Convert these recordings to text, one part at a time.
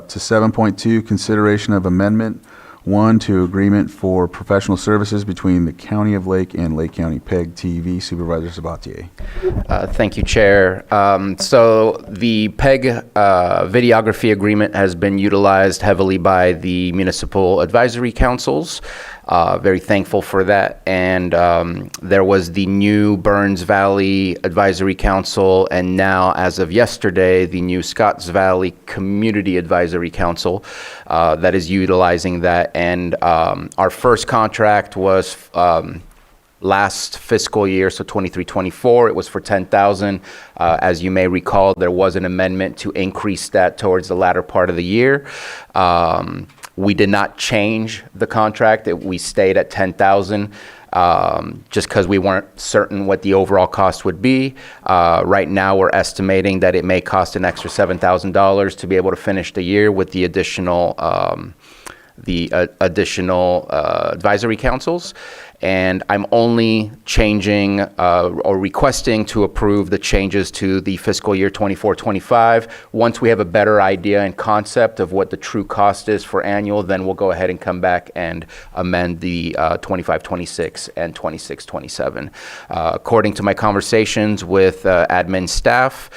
up to 7.2, consideration of amendment 1 to agreement for professional services between the County of Lake and Lake County PEG TV. Supervisor Sabatier. Thank you, Chair. So the PEG videography agreement has been utilized heavily by the municipal advisory councils. Very thankful for that. And there was the new Burns Valley Advisory Council, and now, as of yesterday, the new Scotts Valley Community Advisory Council that is utilizing that. And our first contract was last fiscal year, so 23-24, it was for $10,000. As you may recall, there was an amendment to increase that towards the latter part of the year. We did not change the contract. We stayed at $10,000 just because we weren't certain what the overall cost would be. Right now, we're estimating that it may cost an extra $7,000 to be able to finish the year with the additional advisory councils. And I'm only changing or requesting to approve the changes to the fiscal year 24-25. Once we have a better idea and concept of what the true cost is for annual, then we'll go ahead and come back and amend the 25-26 and 26-27. According to my conversations with admin staff,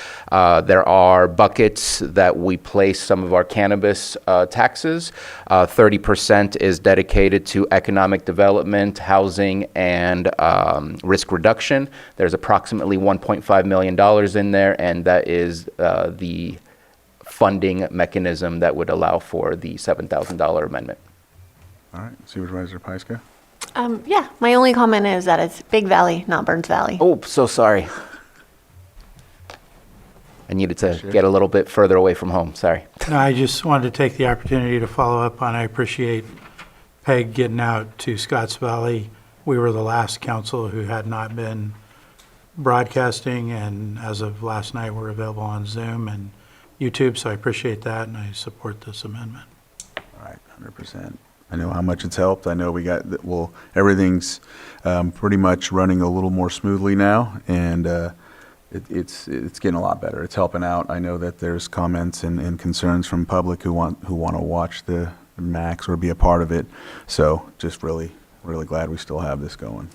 there are buckets that we place some of our cannabis taxes. 30% is dedicated to economic development, housing, and risk reduction. There's approximately $1.5 million in there, and that is the funding mechanism that would allow for the $7,000 amendment. All right, Supervisor Pyska. Yeah, my only comment is that it's Big Valley, not Burns Valley. Oh, so sorry. I needed to get a little bit further away from home, sorry. No, I just wanted to take the opportunity to follow up on, I appreciate PEG getting out to Scotts Valley. We were the last council who had not been broadcasting, and as of last night, we're available on Zoom and YouTube, so I appreciate that, and I support this amendment. All right, 100%. I know how much it's helped. I know we got, well, everything's pretty much running a little more smoothly now, and it's getting a lot better. It's helping out. I know that there's comments and concerns from public who want to watch the max or be a part of it, so just really glad we still have this going.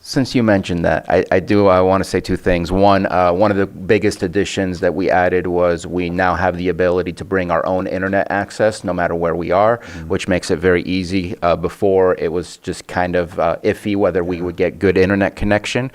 Since you mentioned that, I want to say two things. One of the biggest additions that we added was we now have the ability to bring our own internet access no matter where we are, which makes it very easy. Before, it was just kind of iffy whether we would get good internet connection.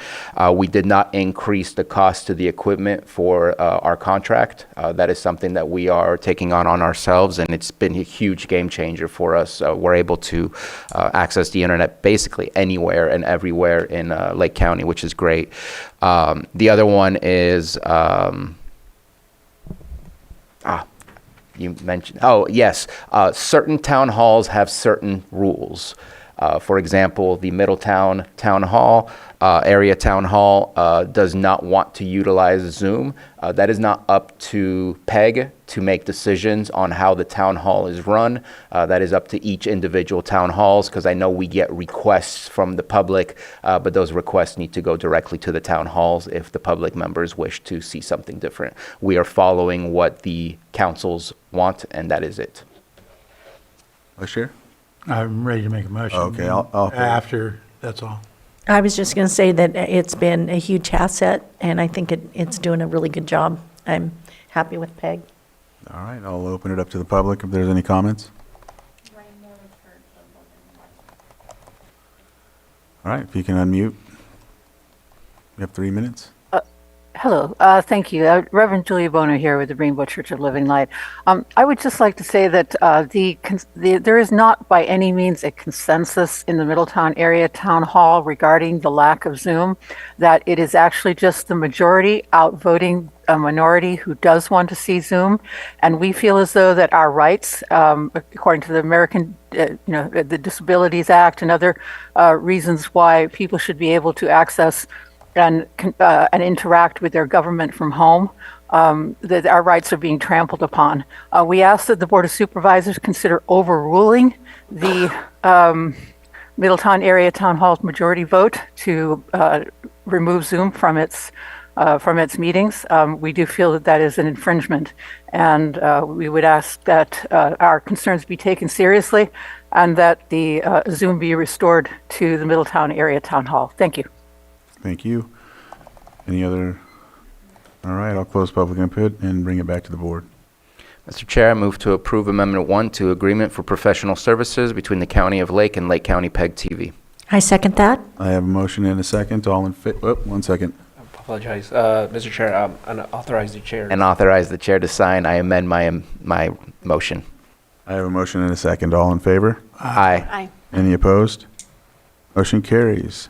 We did not increase the cost to the equipment for our contract. That is something that we are taking on ourselves, and it's been a huge game changer for us. We're able to access the internet basically anywhere and everywhere in Lake County, which is great. The other one is, you mentioned, oh yes, certain town halls have certain rules. For example, the Middletown Town Hall, area town hall does not want to utilize Zoom. That is not up to PEG to make decisions on how the town hall is run. That is up to each individual town halls, because I know we get requests from the public, but those requests need to go directly to the town halls if the public members wish to see something different. We are following what the councils want, and that is it. Vice Chair? I'm ready to make a motion. Okay, I'll After, that's all. I was just going to say that it's been a huge asset, and I think it's doing a really good job. I'm happy with PEG. All right, I'll open it up to the public if there's any comments. All right, if you can unmute. You have 3 minutes. Hello, thank you. Reverend Julia Bono here with the Rainbow Church of Living Light. I would just like to say that there is not by any means a consensus in the Middletown area town hall regarding the lack of Zoom, that it is actually just the majority outvoting a minority who does want to see Zoom. And we feel as though that our rights, according to the American, the Disabilities Act and other reasons why people should be able to access and interact with their government from home, that our rights are being trampled upon. We ask that the Board of Supervisors consider overruling the Middletown Area Town Hall's majority vote to remove Zoom from its from its meetings. We do feel that that is an infringement, and we would ask that our concerns be taken seriously and that the Zoom be restored to the Middletown Area Town Hall. Thank you. Thank you. Any other? All right, I'll close public input and bring it back to the board. Mr. Chair, I move to approve Amendment 1 to Agreement for Professional Services between the County of Lake and Lake County PEG TV. I second that. I have a motion and a second. All in favor? 1 second. Apologize, Mr. Chair, and authorize the chair. And authorize the chair to sign. I amend my motion. I have a motion and a second. All in favor? Aye. Aye. Any opposed? Motion carries.